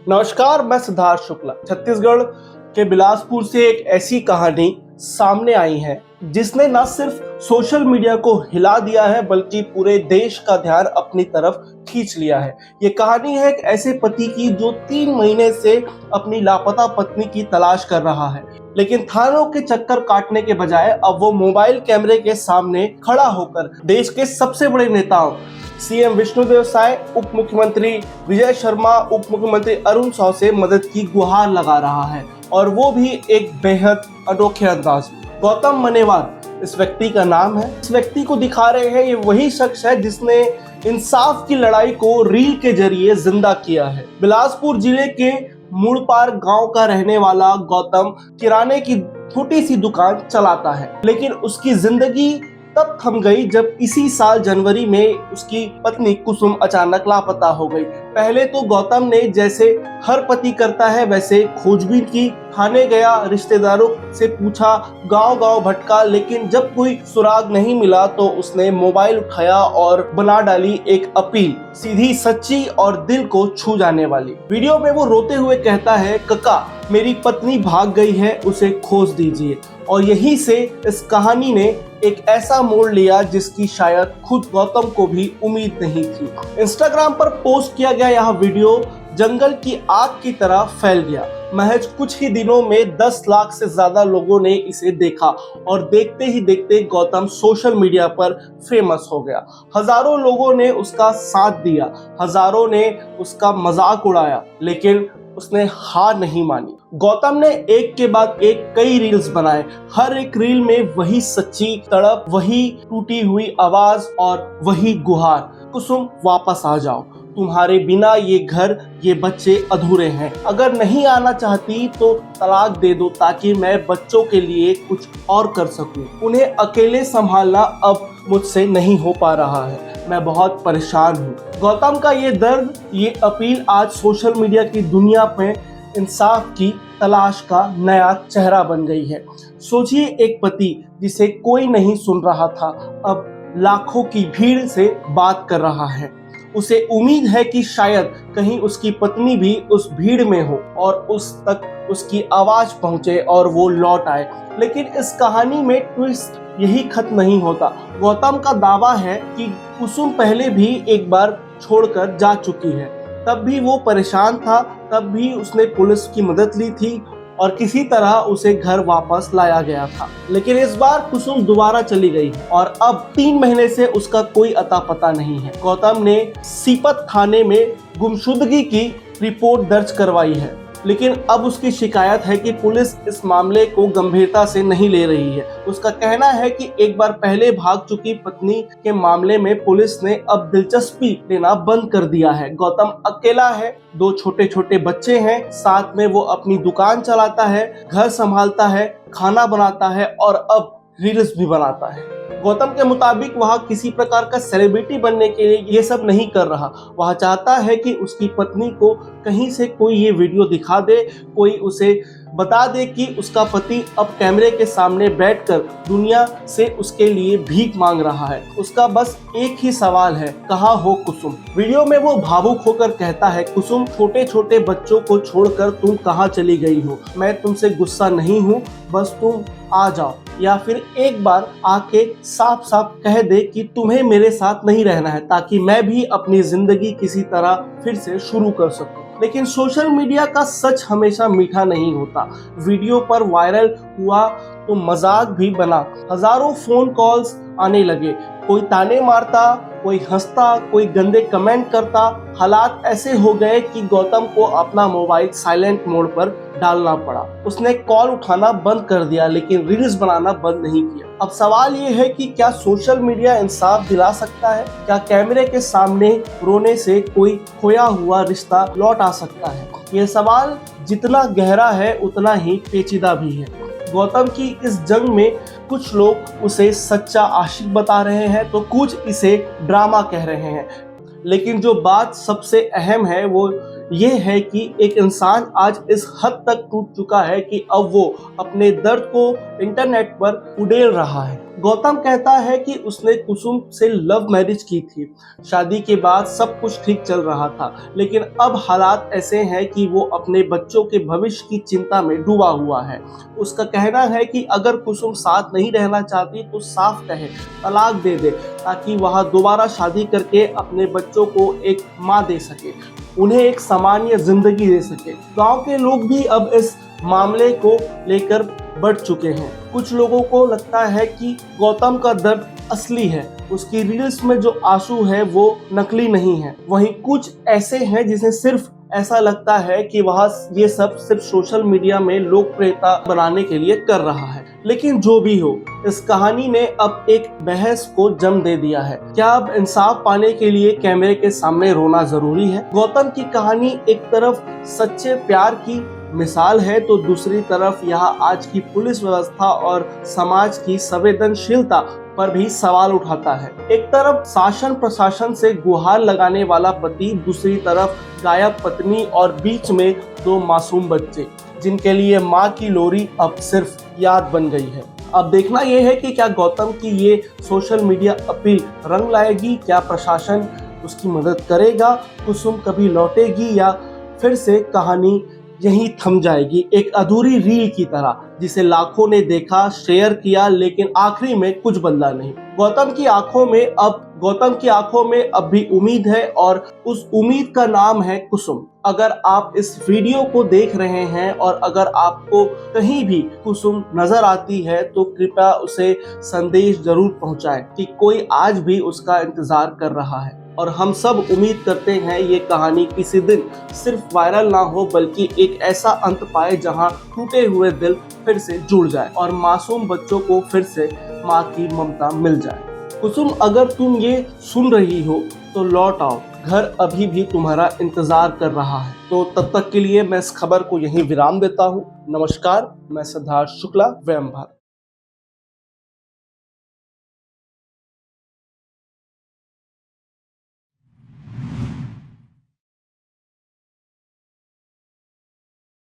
नमस्कार, मैं सिद्धार्थ शुक्ला। छत्तीसगढ़ के बिलासपुर से एक ऐसी कहानी सामने आई है जिसने न सिर्फ सोशल मीडिया को हिला दिया है बल्कि पूरे देश का ध्यान अपनी तरफ खींच लिया है। ये कहानी है एक ऐसे पति की जो 3 महीने से अपनी लापता पत्नी की तलाश कर रहा है, लेकिन थानों के चक्कर काटने के बजाय अब वो मोबाइल कैमरे के सामने खड़ा होकर देश के सबसे बड़े नेताओं सीएम विष्णुदेव साय, उप मुख्यमंत्री विजय शर्मा, उप मुख्यमंत्री अरुण साव से मदद की गुहार लगा रहा है, और वो भी एक बेहद अनोखे अंदाज में। गौतम मनेवार इस व्यक्ति का नाम है। इस व्यक्ति को दिखा रहे हैं, ये वही शख्स है जिसने इंसाफ की लड़ाई को रील के जरिए जिंदा किया है। बिलासपुर जिले के मुड़पार गांव का रहने वाला गौतम किराने की छोटी सी दुकान चलाता है, लेकिन उसकी जिंदगी तब थम गई जब इसी साल जनवरी में उसकी पत्नी कुसुम अचानक लापता हो गई। पहले तो गौतम ने जैसे हर पति करता है वैसे खोजबीन की, थाने गया, रिश्तेदारों से पूछा, गांव-गांव भटका, लेकिन जब कोई सुराग नहीं मिला तो उसने मोबाइल उठाया और बना डाली एक अपील, सीधी, सच्ची और दिल को छू जाने वाली। वीडियो में वो रोते हुए कहता है, कका मेरी पत्नी भाग गई है, उसे खोज दीजिए। और यहीं से इस कहानी ने एक ऐसा मोड़ लिया जिसकी शायद खुद गौतम को भी उम्मीद नहीं थी। इंस्टाग्राम पर पोस्ट किया गया यह वीडियो जंगल की आग की तरह फैल गया। महज कुछ ही दिनों में 10 लाख से ज्यादा लोगों ने इसे देखा और देखते ही देखते गौतम सोशल मीडिया पर फेमस हो गया। हजारों लोगों ने उसका साथ दिया, हजारों ने उसका मजाक उड़ाया, लेकिन उसने हार नहीं मानी। गौतम ने एक के बाद एक कई रील्स बनाए। हर एक रील में वही सच्ची तड़प, वही टूटी हुई आवाज और वही गुहार, कुसुम वापस आ जाओ, तुम्हारे बिना ये घर, ये बच्चे अधूरे हैं। अगर नहीं आना चाहती तो तलाक दे दो ताकि मैं बच्चों के लिए कुछ और कर सकूं। उन्हें अकेले संभालना अब मुझसे नहीं हो पा रहा है, मैं बहुत परेशान हूँ। गौतम का ये दर्द, ये अपील आज सोशल मीडिया की दुनिया में इंसाफ की तलाश का नया चेहरा बन गई है। सोचिए, एक पति जिसे कोई नहीं सुन रहा था अब लाखों की भीड़ से बात कर रहा है। उसे उम्मीद है कि शायद कहीं उसकी पत्नी भी उस भीड़ में हो और उस तक उसकी आवाज पहुंचे और वो लौट आए। लेकिन इस कहानी में ट्विस्ट यही खत्म नहीं होता। गौतम का दावा है कि कुसुम पहले भी एक बार छोड़कर जा चुकी है, तब भी वो परेशान था, तब भी उसने पुलिस की मदद ली थी और किसी तरह उसे घर वापस लाया गया था। लेकिन इस बार कुसुम दोबारा चली गई और अब 3 महीने से उसका कोई अता पता नहीं है। गौतम ने सीपत थाने में गुमशुदगी की रिपोर्ट दर्ज करवाई है, लेकिन अब उसकी शिकायत है कि पुलिस इस मामले को गंभीरता से नहीं ले रही है। उसका कहना है कि एक बार पहले भाग चुकी पत्नी के मामले में पुलिस ने अब दिलचस्पी लेना बंद कर दिया है। गौतम अकेला है, 2 छोटे छोटे बच्चे हैं, साथ में वो अपनी दुकान चलाता है, घर संभालता है, खाना बनाता है और अब रील्स भी बनाता है। गौतम के मुताबिक वह किसी प्रकार का सेलिब्रिटी बनने के लिए ये सब नहीं कर रहा। वह चाहता है कि उसकी पत्नी को कहीं से कोई ये वीडियो दिखा दे, कोई उसे बता दे कि उसका पति अब कैमरे के सामने बैठकर दुनिया से उसके लिए भीख मांग रहा है। उसका बस एक ही सवाल है, कहाँ हो कुसुम। वीडियो में वो भावुक होकर कहता है, कुसुम छोटे छोटे बच्चों को छोड़कर तुम कहाँ चली गई हो। मैं तुमसे गुस्सा नहीं हूँ, बस तुम आ जाओ, या फिर एक बार आके साफ साफ कह दे कि तुम्हें मेरे साथ नहीं रहना है ताकि मैं भी अपनी जिंदगी किसी तरह फिर से शुरू कर सकूं। लेकिन सोशल मीडिया का सच हमेशा मीठा नहीं होता। वीडियो पर वायरल हुआ तो मजाक भी बना, हजारों फोन कॉल्स आने लगे, कोई ताने मारता, कोई हंसता, कोई गंदे कमेंट करता। हालात ऐसे हो गए कि गौतम को अपना मोबाइल साइलेंट मोड पर डालना पड़ा। उसने कॉल उठाना बंद कर दिया, लेकिन रील्स बनाना बंद नहीं किया। अब सवाल ये है कि क्या सोशल मीडिया इंसाफ दिला सकता है? क्या कैमरे के सामने रोने से कोई खोया हुआ रिश्ता लौट आ सकता है? ये सवाल जितना गहरा है उतना ही पेचीदा भी है। गौतम की इस जंग में कुछ लोग उसे सच्चा आशिक बता रहे हैं तो कुछ इसे ड्रामा कह रहे हैं। लेकिन जो बात सबसे अहम है वो ये है कि एक इंसान आज इस हद तक टूट चुका है कि अब वो अपने दर्द को इंटरनेट पर उड़ेल रहा है। गौतम कहता है कि उसने कुसुम से लव मैरिज की थी। शादी के बाद सब कुछ ठीक चल रहा था, लेकिन अब हालात ऐसे हैं कि वो अपने बच्चों के भविष्य की चिंता में डूबा हुआ है। उसका कहना है कि अगर कुसुम साथ नहीं रहना चाहती तो साफ कहे, तलाक दे दे, ताकि वह दोबारा शादी करके अपने बच्चों को एक माँ दे सके, उन्हें एक सामान्य जिंदगी दे सके। गांव के लोग भी अब इस मामले को लेकर बढ़ चुके हैं। कुछ लोगों को लगता है कि गौतम का दर्द असली है, उसकी रील्स में जो आंसू है वो नकली नहीं है। वहीं कुछ ऐसे हैं जिन्हें सिर्फ ऐसा लगता है कि वह ये सब सिर्फ सोशल मीडिया में लोकप्रियता बनाने के लिए कर रहा है। लेकिन जो भी हो, इस कहानी ने अब एक बहस को जन्म दे दिया है। क्या अब इंसाफ पाने के लिए कैमरे के सामने रोना जरूरी है? गौतम की कहानी एक तरफ सच्चे प्यार की मिसाल है तो दूसरी तरफ यहाँ आज की पुलिस व्यवस्था और समाज की संवेदनशीलता पर भी सवाल उठाता है। एक तरफ शासन प्रशासन से गुहार लगाने वाला पति, दूसरी तरफ गायब पत्नी और बीच में दो मासूम बच्चे, जिनके लिए माँ की लोरी अब सिर्फ याद बन गई है। अब देखना यह है कि क्या गौतम की ये सोशल मीडिया अपील रंग लाएगी, क्या प्रशासन उसकी मदद करेगा, कुसुम कभी लौटेगी या फिर से कहानी यहीं थम जाएगी एक अधूरी रील की तरह, जिसे लाखों ने देखा, शेयर किया, लेकिन आखिरी में कुछ बदला नहीं। गौतम की आंखों में अब भी उम्मीद है और उस उम्मीद का नाम है कुसुम। अगर आप इस वीडियो को देख रहे हैं और अगर आपको कहीं भी कुसुम नजर आती है तो कृपया उसे संदेश जरूर पहुंचाएं कि कोई आज भी उसका इंतजार कर रहा है। और हम सब उम्मीद करते हैं ये कहानी किसी दिन सिर्फ वायरल ना हो, बल्कि एक ऐसा अंत पाए जहां टूटे हुए दिल फिर से जुड़ जाए और मासूम बच्चों को फिर से माँ की ममता मिल जाए। कुसुम, अगर तुम ये सुन रही हो तो लौट आओ, घर अभी भी तुम्हारा इंतजार कर रहा है। तो तब तक के लिए मैं इस खबर को यहीं विराम देता हूँ। नमस्कार, मैं सिद्धार्थ शुक्ला, वयम भारत।